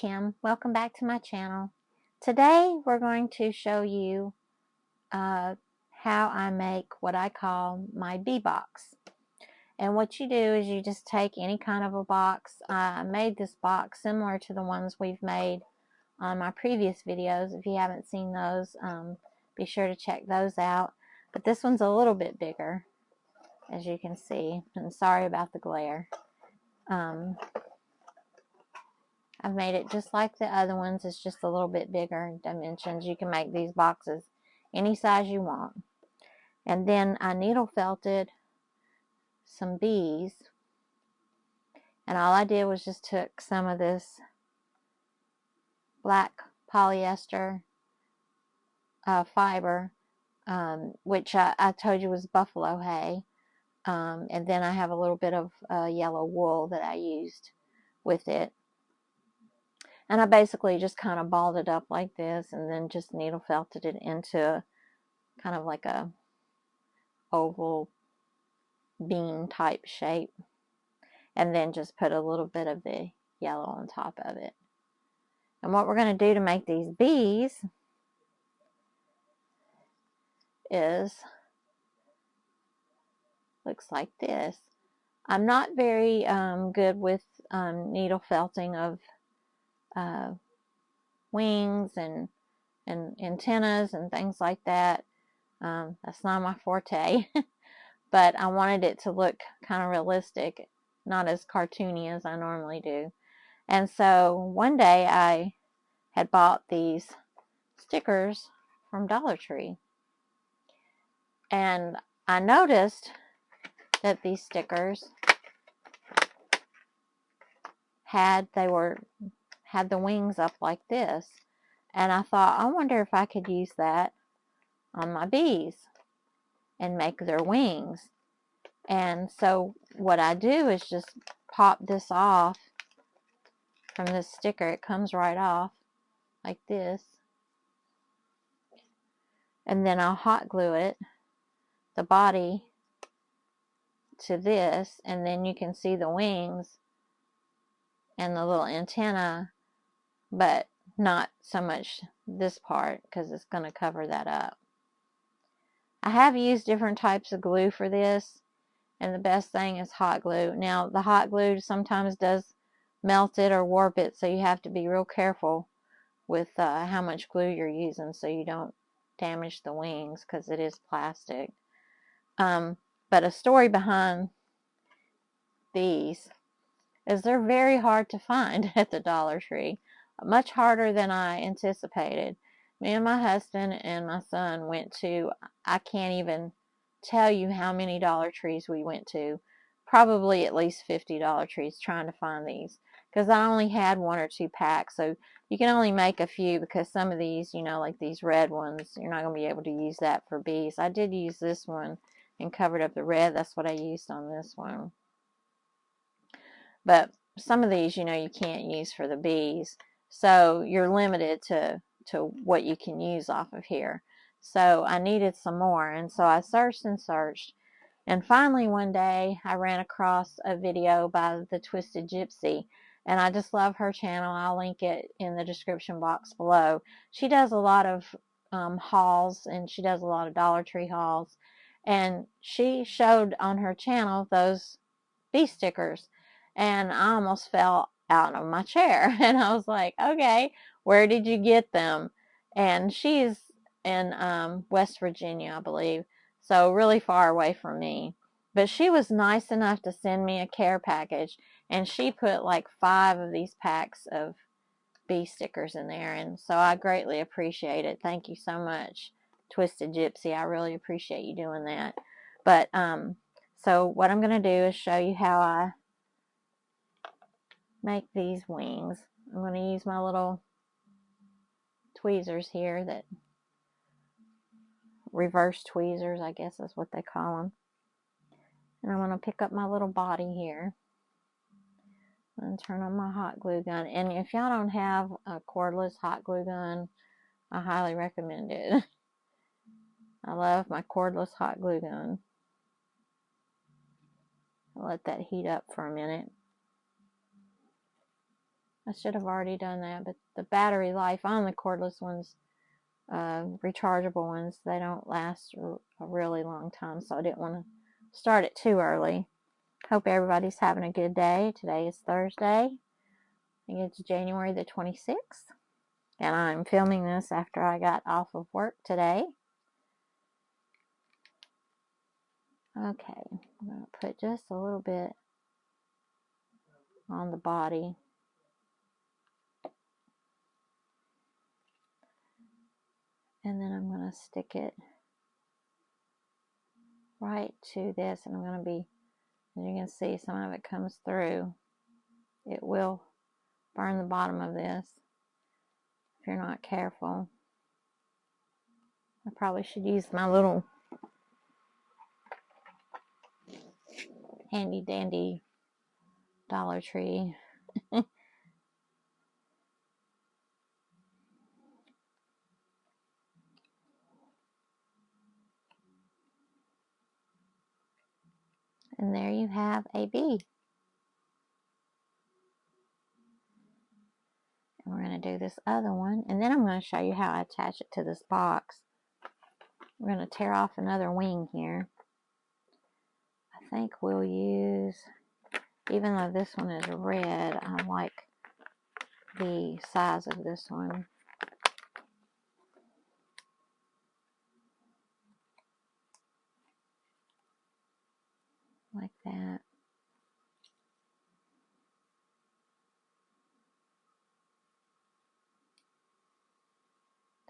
Kim. Welcome back to my channel. Today we're going to show you how I make what I call my bee box. And what you do is you just take any kind of a box. I made this box similar to the ones we've made on my previous videos. If you haven't seen those, be sure to check those out. But this one's a little bit bigger, as you can see. And sorry about the glare. I've made it just like the other ones. It's just a little bit bigger in dimensions. You can make these boxes any size you want. And then I needle felted some bees. And all I did was just took some of this black polyester fiber, which I told you was buffalo hay. And then I have a little bit of yellow wool that I used with it. And I basically just kind of balled it up like this and then just needle felted it into kind of like a oval bean type shape. And then just put a little bit of the yellow on top of it. And what we're going to do to make these bees is, looks like this. I'm not very good with needle felting of wings and antennas and things like that. That's not my forte. But I wanted it to look kind of realistic, not as cartoony as I normally do. And so one day I had bought these stickers from Dollar Tree. And I noticed that these stickers had the wings up like this. And I thought, I wonder if I could use that on my bees and make their wings. And so what I do is just pop this off from this sticker. It comes right off like this. And then I'll hot glue it, the body, to this, and then you can see the wings and the little antenna, but not so much this part because it's going to cover that up. I have used different types of glue for this, and the best thing is hot glue. Now, the hot glue sometimes does melt it or warp it, so you have to be real careful with how much glue you're using so you don't damage the wings because it is plastic. But a story behind these is they're very hard to find at the Dollar Tree. Much harder than I anticipated. Me and my husband and my son went to, I can't even tell you how many Dollar Trees we went to. Probably at least 50 Dollar Trees trying to find these. Because I only had 1 or 2 packs. So you can only make a few because some of these, you know, like these red ones, you're not going to be able to use that for bees. I did use this one and covered up the red. That's what I used on this one. But some of these, you know, you can't use for the bees. So you're limited to what you can use off of here. So I needed some more. And so I searched and searched. And finally one day I ran across a video by the Twisted Gypsy. And I just love her channel. I'll link it in the description box below. She does a lot of hauls, and she does a lot of Dollar Tree hauls. And she showed on her channel those bee stickers. And I almost fell out of my chair. And I was like, okay, where did you get them? And she's in West Virginia, I believe. So really far away from me. But she was nice enough to send me a care package. And she put like 5 of these packs of bee stickers in there. And so I greatly appreciate it. Thank you so much, Twisted Gypsy. I really appreciate you doing that. But so what I'm going to do is show you how I make these wings. I'm going to use my little tweezers here, that reverse tweezers, I guess is what they call them. And I'm going to pick up my little body here and turn on my hot glue gun. And if y'all don't have a cordless hot glue gun, I highly recommend it. I love my cordless hot glue gun. I'll let that heat up for a minute. I should have already done that, but the battery life on the cordless ones, rechargeable ones, they don't last a really long time, so I didn't want to start it too early. Hope everybody's having a good day. Today is Thursday. I think it's January the 26th, and I'm filming this after I got off of work today. Okay, I'm going to put just a little bit on the body. And then I'm going to stick it right to this, and I'm going to be, as you can see, some of it comes through. It will burn the bottom of this if you're not careful. I probably should use my little handy dandy Dollar Tree. And there you have a bee. And we're going to do this other one, and then I'm going to show you how I attach it to this box. We're going to tear off another wing here. I think we'll use, even though this one is red, I like the size of this one. Like that.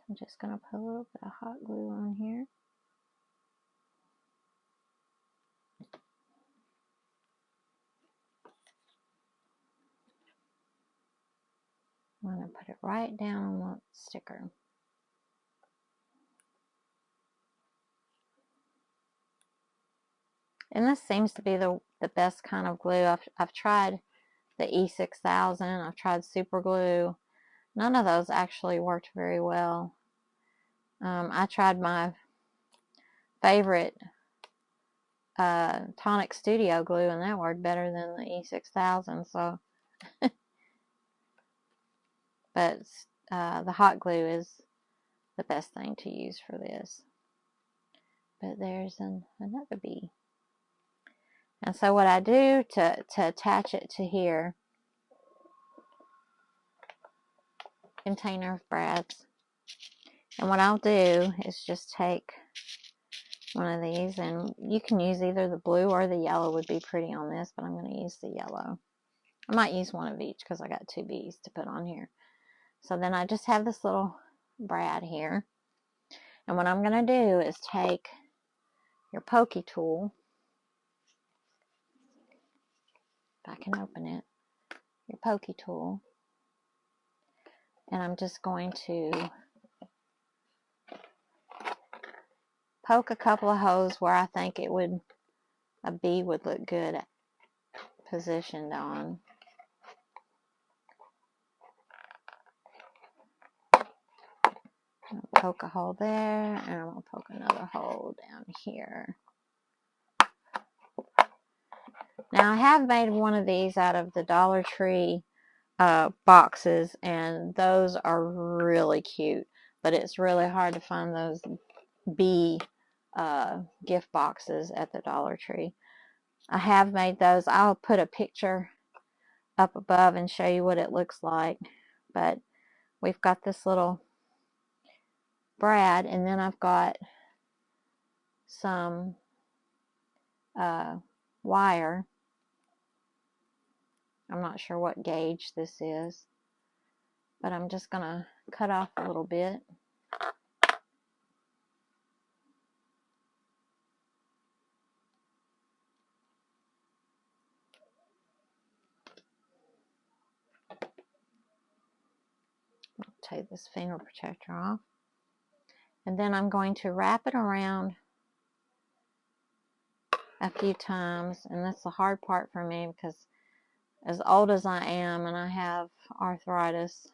I'm just going to put a little bit of hot glue on here. I'm going to put it right down on the sticker. And this seems to be the best kind of glue. I've tried the E6000. I've tried super glue. None of those actually worked very well. I tried my favorite Tonic Studio glue, and that worked better than the E6000. So, but the hot glue is the best thing to use for this. But there's another bee. And so what I do to attach it to here, container of brads, and what I'll do is just take one of these, and you can use either the blue or the yellow would be pretty on this, but I'm going to use the yellow. I might use one of each because I got two bees to put on here. So then I just have this little brad here, and what I'm going to do is take your pokey tool, if I can open it, your pokey tool, and I'm just going to poke a couple of holes where I think it would, a bee would look good positioned on. I'll poke a hole there, and I'm going to poke another hole down here. Now I have made one of these out of the Dollar Tree boxes, and those are really cute, but it's really hard to find those bee gift boxes at the Dollar Tree. I have made those. I'll put a picture up above and show you what it looks like, but we've got this little brad, and then I've got some wire. I'm not sure what gauge this is, but I'm just going to cut off a little bit. Take this finger protector off, and then I'm going to wrap it around a few times, and that's the hard part for me because as old as I am and I have arthritis,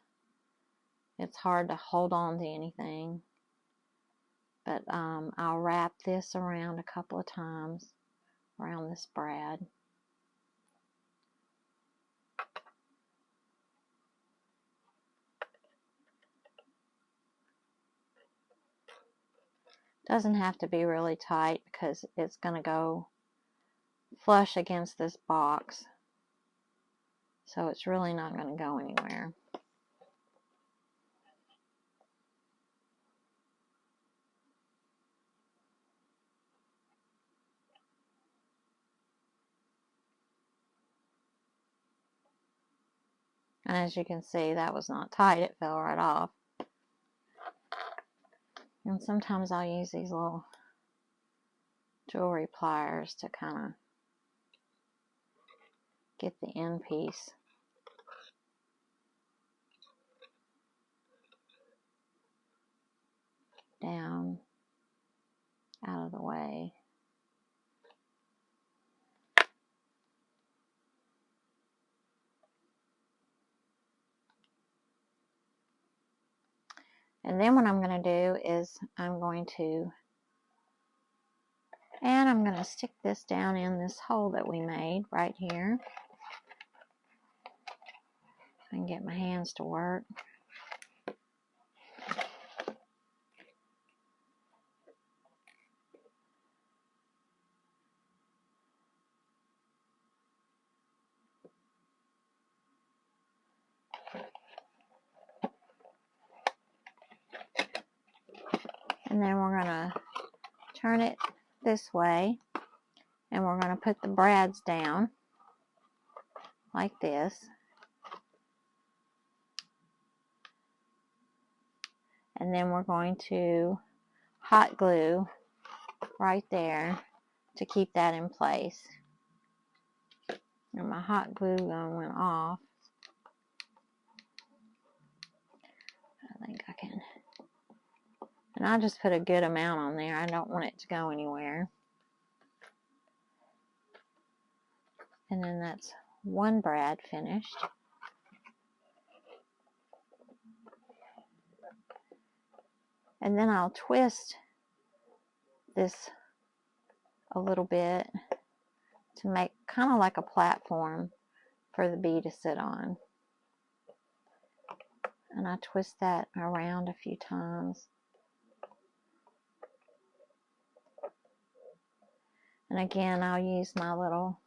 it's hard to hold on to anything. But I'll wrap this around a couple of times around this brad. Doesn't have to be really tight because it's going to go flush against this box. So it's really not going to go anywhere. And as you can see, that was not tight. It fell right off. And sometimes I'll use these little jewelry pliers to kind of get the end piece down out of the way. And then what I'm going to do is I'm going to stick this down in this hole that we made right here. I can get my hands to work. And then we're going to turn it this way, and we're going to put the brads down like this. And then we're going to hot glue right there to keep that in place. And my hot glue gun went off. I think I can. And I just put a good amount on there. I don't want it to go anywhere. And then that's one brad finished. And then I'll twist this a little bit to make kind of like a platform for the bee to sit on. And I twist that around a few times. And again, I'll use my little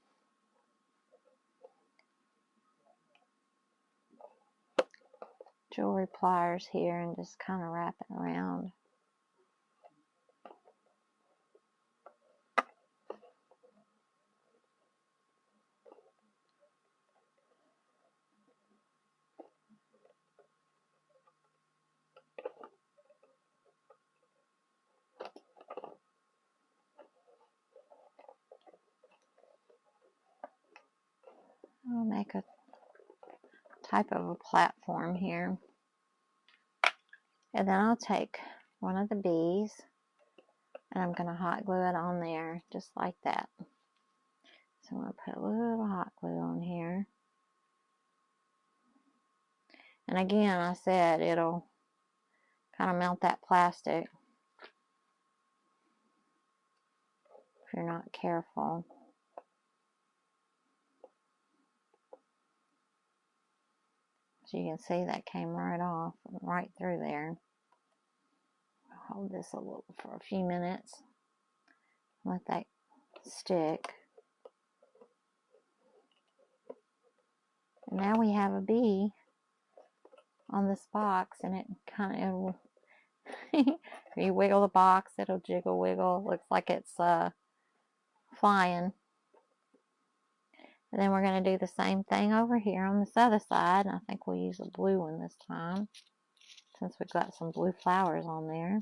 jewelry pliers here and just kind of wrap it around. I'll make a type of a platform here. And then I'll take one of the bees and I'm going to hot glue it on there just like that. So I'm going to put a little hot glue on here. And again, I said it'll kind of melt that plastic if you're not careful. So you can see that came right off, right through there. I'll hold this a little for a few minutes. Let that stick. And now we have a bee on this box, and it kind of, if you wiggle the box, it'll jiggle wiggle. Looks like it's flying. And then we're going to do the same thing over here on this other side. And I think we'll use a blue one this time, since we've got some blue flowers on there.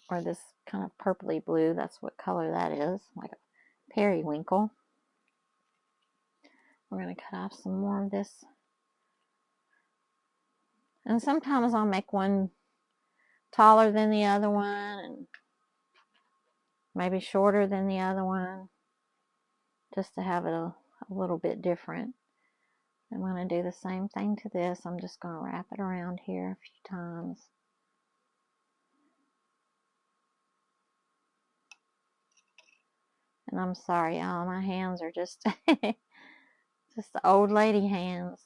Or this kind of purpley blue, that's what color that is, like a periwinkle. We're going to cut off some more of this. And sometimes I'll make one taller than the other one, and maybe shorter than the other one, just to have it a little bit different. I'm going to do the same thing to this. I'm just going to wrap it around here a few times. And I'm sorry, y'all, my hands are just just the old lady hands.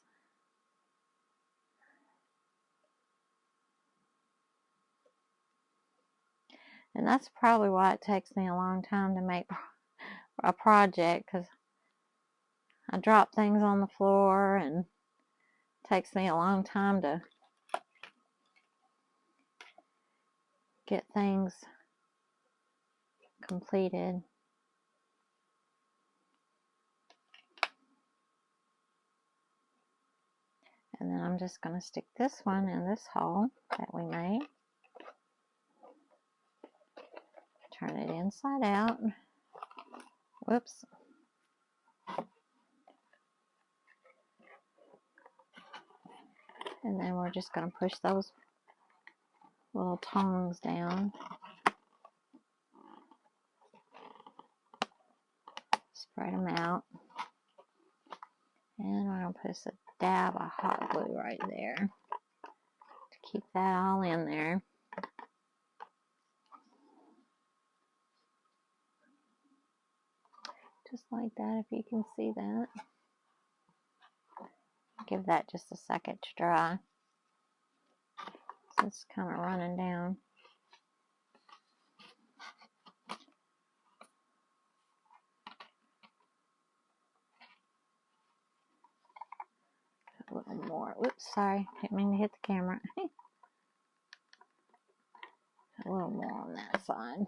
And that's probably why it takes me a long time to make a project, because I drop things on the floor and it takes me a long time to get things completed. And then I'm just going to stick this one in this hole that we made. Turn it inside out. Whoops. And then we're just going to push those little tongs down. Spread them out. And we're going to put a dab of hot glue right there to keep that all in there. Just like that, if you can see that. Give that just a second to dry. So it's kind of running down. A little more. Oops, sorry. Didn't mean to hit the camera. A little more on that side.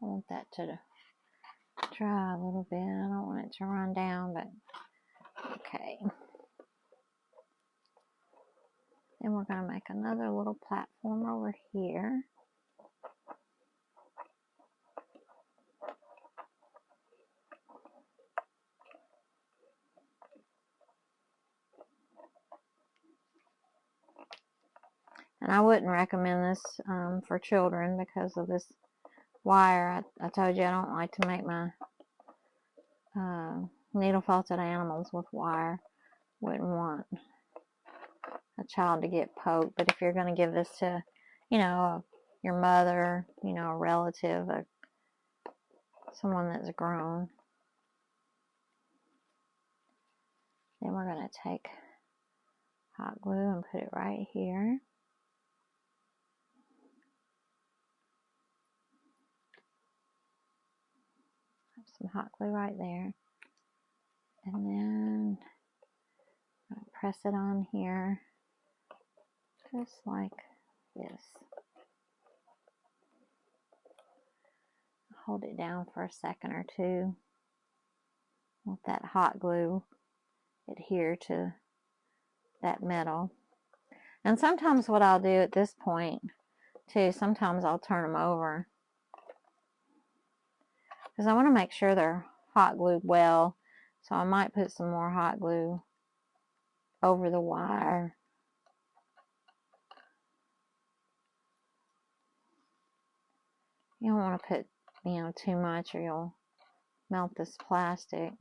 I want that to dry a little bit. I don't want it to run down, but okay. Then we're going to make another little platform over here. And I wouldn't recommend this for children because of this wire. I told you I don't like to make my needle felted animals with wire. Wouldn't want a child to get poked. But if you're going to give this to, you know, your mother, you know, a relative, someone that's grown, then we're going to take hot glue and put it right here. Have some hot glue right there. And then press it on here, just like this. Hold it down for a second or two. Let that hot glue adhere to that metal. And sometimes what I'll do at this point too, sometimes I'll turn them over because I want to make sure they're hot glued well. So I might put some more hot glue over the wire. You don't want to put, you know, too much or you'll melt this plastic.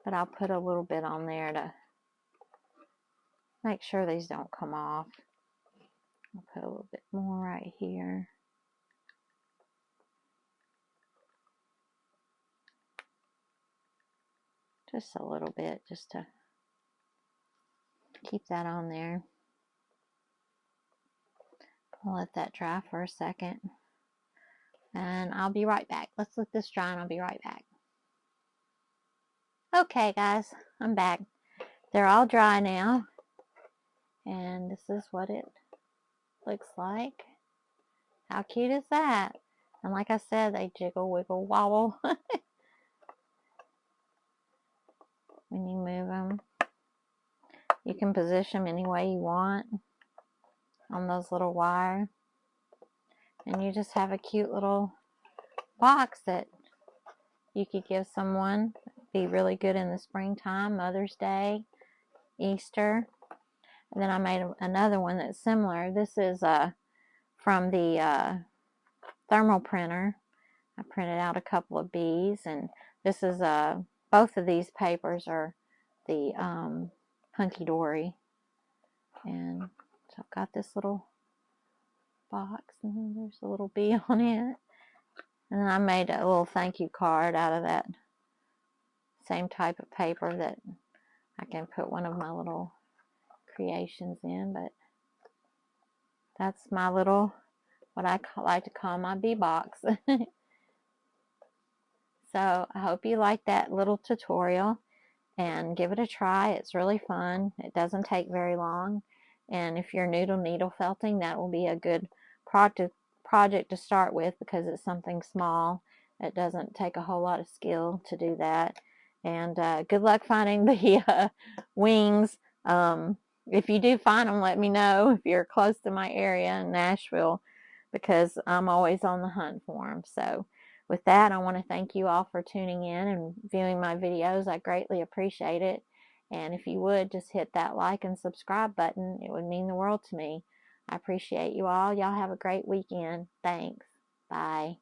But I'll put a little bit on there to make sure these don't come off. I'll put a little bit more right here. Just a little bit, just to keep that on there. I'll let that dry for a second. And I'll be right back. Let's let this dry and I'll be right back. Okay guys, I'm back. They're all dry now. And this is what it looks like. How cute is that? And like I said, they jiggle, wiggle, wobble when you move them. You can position them any way you want on those little wire. And you just have a cute little box that you could give someone. Be really good in the springtime, Mother's Day, Easter. And then I made another one that's similar. This is from the thermal printer. I printed out a couple of bees, and this is both of these papers are the Hunky Dory, and so So I've got this little box, and then there's a little bee on it. And I made a little thank you card out of that same type of paper that I can put one of my little creations in. But that's my little, what I like to call my bee box. So I hope you like that little tutorial, and give it a try. It's really fun. It doesn't take very long. And if you're new to needle felting, that will be a good project to start with, because it's something small. It doesn't take a whole lot of skill to do that. And good luck finding the wings. If you do find them, let me know if you're close to my area in Nashville, because I'm always on the hunt for them. So with that, I want to thank you all for tuning in and viewing my videos. I greatly appreciate it. And if you would, just hit that like and subscribe button. It would mean the world to me. I appreciate you all. Y'all have a great weekend. Thanks. Bye.